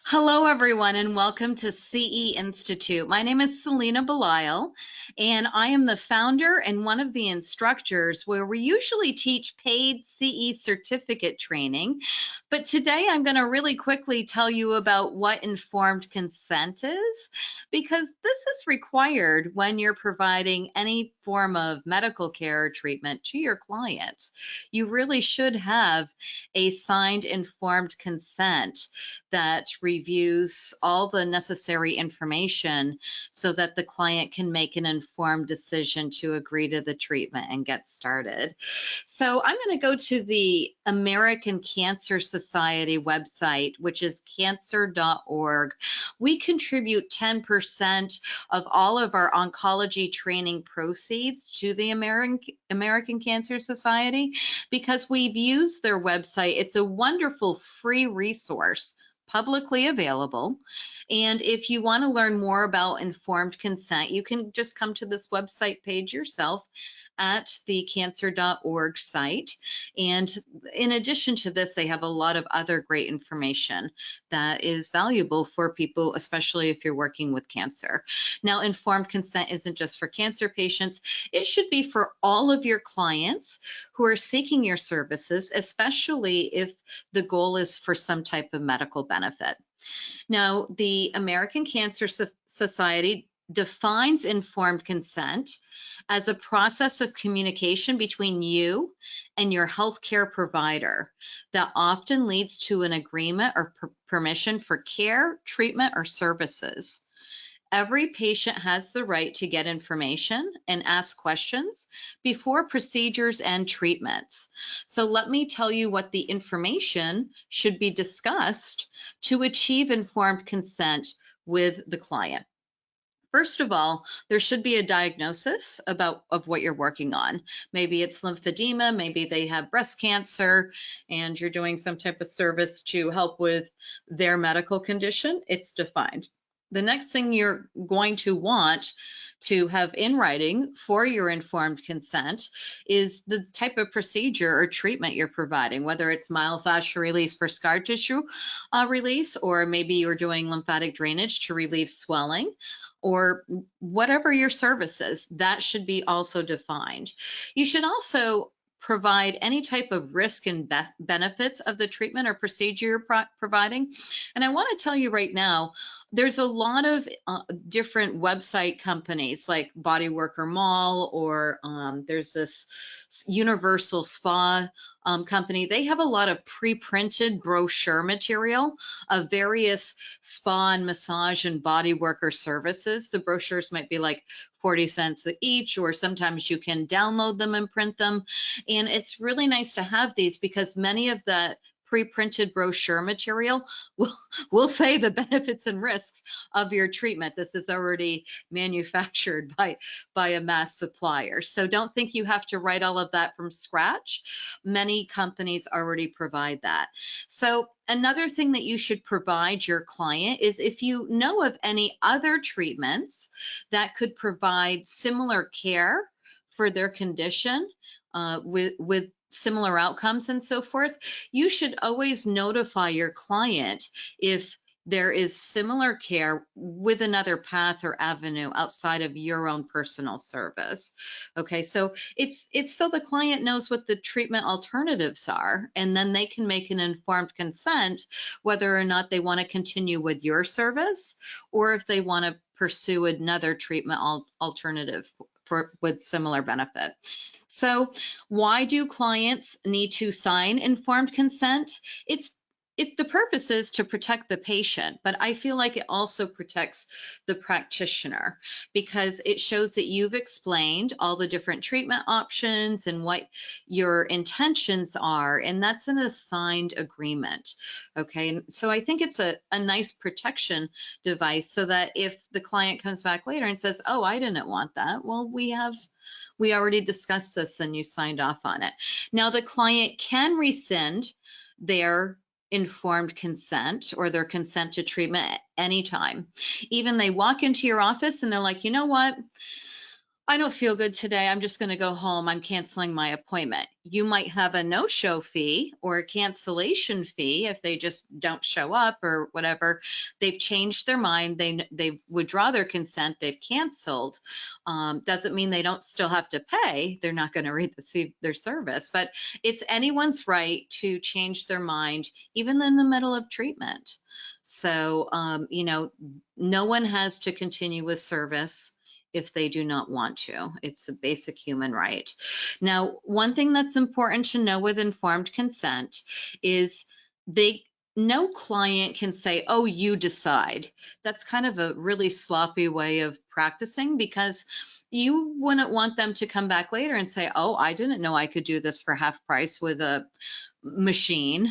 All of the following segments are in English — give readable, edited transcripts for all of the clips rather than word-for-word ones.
Hello, everyone, and welcome to CE Institute. My name is Selena Belisle, and I am the founder and one of the instructors where we usually teach paid CE certificate training. But today I'm going to really quickly tell you about what informed consent is, because this is required when you're providing any form of medical care or treatment to your clients. You really should have a signed informed consent that reviews all the necessary information so that the client can make an informed decision to agree to the treatment and get started. So I'm going to go to the American Cancer Society website, which is cancer.org. We contribute 10% of all of our oncology training proceeds to the American Cancer Society because we've used their website. It's a wonderful free resource, publicly available. And if you want to learn more about informed consent, you can just come to this website page yourself at the cancer.org site. And in addition to this, they have a lot of other great information that is valuable for people, especially if you're working with cancer. Now, informed consent isn't just for cancer patients. It should be for all of your clients who are seeking your services, especially if the goal is for some type of medical benefit. Now, the American Cancer Society defines informed consent as a process of communication between you and your healthcare provider that often leads to an agreement or permission for care, treatment, or services. Every patient has the right to get information and ask questions before procedures and treatments. So let me tell you what the information should be discussed to achieve informed consent with the client. First of all, there should be a diagnosis of what you're working on. Maybe it's lymphedema, maybe they have breast cancer, and you're doing some type of service to help with their medical condition. It's defined. The next thing you're going to want to have in writing for your informed consent is the type of procedure or treatment you're providing, whether it's myofascial release for scar tissue release, or maybe you're doing lymphatic drainage to relieve swelling, or whatever your service is, that should be also defined. You should also provide any type of risk and benefits of the treatment or procedure you're providing. And I want to tell you right now, there's a lot of different website companies like Bodyworker Mall, or there's this Universal Spa company. They have a lot of pre-printed brochure material of various spa and massage and body worker services. The brochures might be like 40 cents each, or sometimes you can download them and print them. And it's really nice to have these because many of the pre-printed brochure material will say the benefits and risks of your treatment. This is already manufactured by a mass supplier. So don't think you have to write all of that from scratch. Many companies already provide that. So another thing that you should provide your client is if you know of any other treatments that could provide similar care for their condition with similar outcomes and so forth, you should always notify your client if there is similar care with another path or avenue outside of your own personal service. Okay, so it's so the client knows what the treatment alternatives are, and then they can make an informed consent whether or not they want to continue with your service or if they want to pursue another treatment alternative with similar benefit. So why do clients need to sign informed consent? The purpose is to protect the patient, but I feel like it also protects the practitioner because it shows that you've explained all the different treatment options and what your intentions are, and that's an assigned agreement. Okay, and so I think it's a nice protection device so that if the client comes back later and says, oh, I didn't want that, well, we already discussed this and you signed off on it. Now, the client can rescind their informed consent or their consent to treatment at any time. Even they walk into your office and they're like, you know what? I don't feel good today. I'm just going to go home. I'm canceling my appointment. You might have a no-show fee or a cancellation fee if they just don't show up or whatever. They've changed their mind. They withdraw their consent. They've canceled. Doesn't mean they don't still have to pay. They're not going to receive their service, but it's anyone's right to change their mind, even in the middle of treatment. So, no one has to continue with service if they do not want to. It's a basic human right. Now, one thing that's important to know with informed consent is they no client can say, oh, you decide. That's kind of a really sloppy way of practicing, because you wouldn't want them to come back later and say, oh, I didn't know I could do this for half price with a machine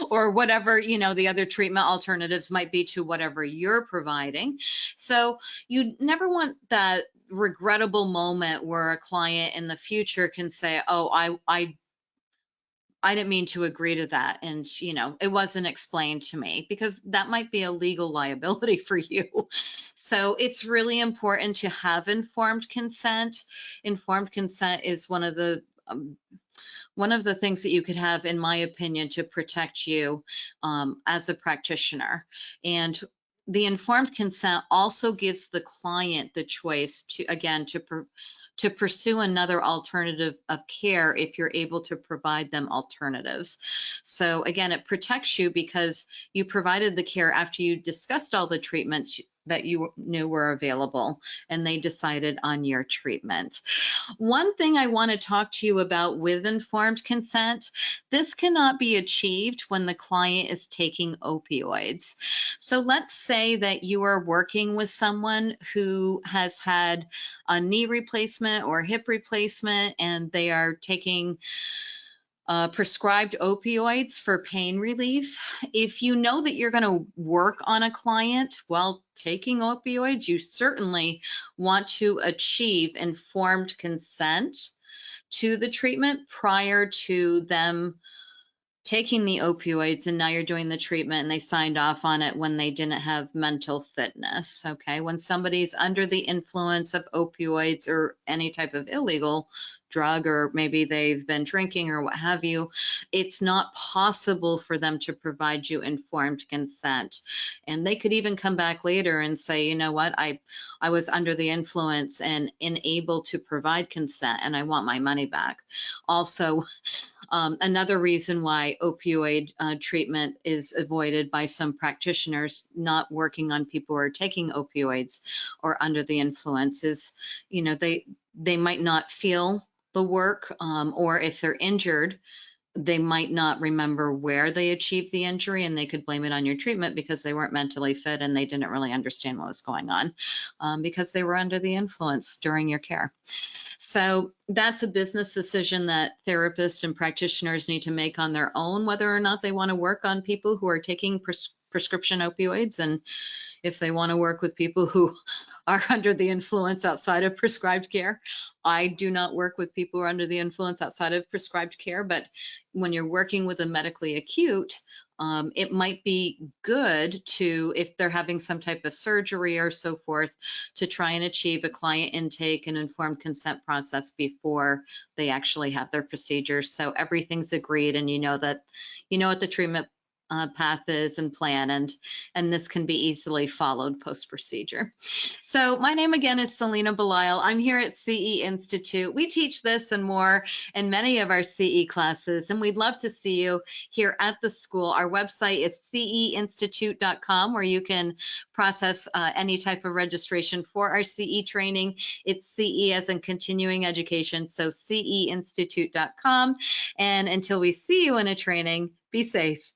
or whatever, the other treatment alternatives might be to whatever you're providing. So you never want that regrettable moment where a client in the future can say, oh, I didn't mean to agree to that, and it wasn't explained to me, because that might be a legal liability for you. So it's really important to have informed consent. Informed consent is one of the things that you could have, in my opinion, to protect you as a practitioner. And the informed consent also gives the client the choice to, again, to pursue another alternative of care if you're able to provide them alternatives. So again, it protects you because you provided the care after you discussed all the treatments that you knew were available, and they decided on your treatment. One thing I want to talk to you about with informed consent, this cannot be achieved when the client is taking opioids. So let's say that you are working with someone who has had a knee replacement or hip replacement, and they are taking prescribed opioids for pain relief. If you know that you're going to work on a client while taking opioids, you certainly want to achieve informed consent to the treatment prior to them taking the opioids, and now you're doing the treatment and they signed off on it when they didn't have mental fitness. Okay, when somebody's under the influence of opioids or any type of illegal drug, or maybe they've been drinking or what have you, it's not possible for them to provide you informed consent. And they could even come back later and say, you know what, I was under the influence and unable to provide consent, and I want my money back. Also, another reason why opioid treatment is avoided by some practitioners not working on people who are taking opioids or under the influence is, they might not feel the work, or if they're injured, they might not remember where they achieved the injury, and they could blame it on your treatment because they weren't mentally fit and they didn't really understand what was going on, because they were under the influence during your care. So that's a business decision that therapists and practitioners need to make on their own, whether or not they want to work on people who are taking prescription opioids, and if they want to work with people who are under the influence outside of prescribed care. I do not work with people who are under the influence outside of prescribed care, but when you're working with a medically acute, it might be good to, if they're having some type of surgery or so forth, to try and achieve a client intake and informed consent process before they actually have their procedures. So everything's agreed, and you know what the treatment path is and plan, and this can be easily followed post-procedure. So my name again is Selena Belisle. I'm here at CE Institute. We teach this and more in many of our CE classes, and we'd love to see you here at the school. Our website is ceinstitute.com, where you can process any type of registration for our CE training. It's CE as in continuing education, so ceinstitute.com. And until we see you in a training, be safe.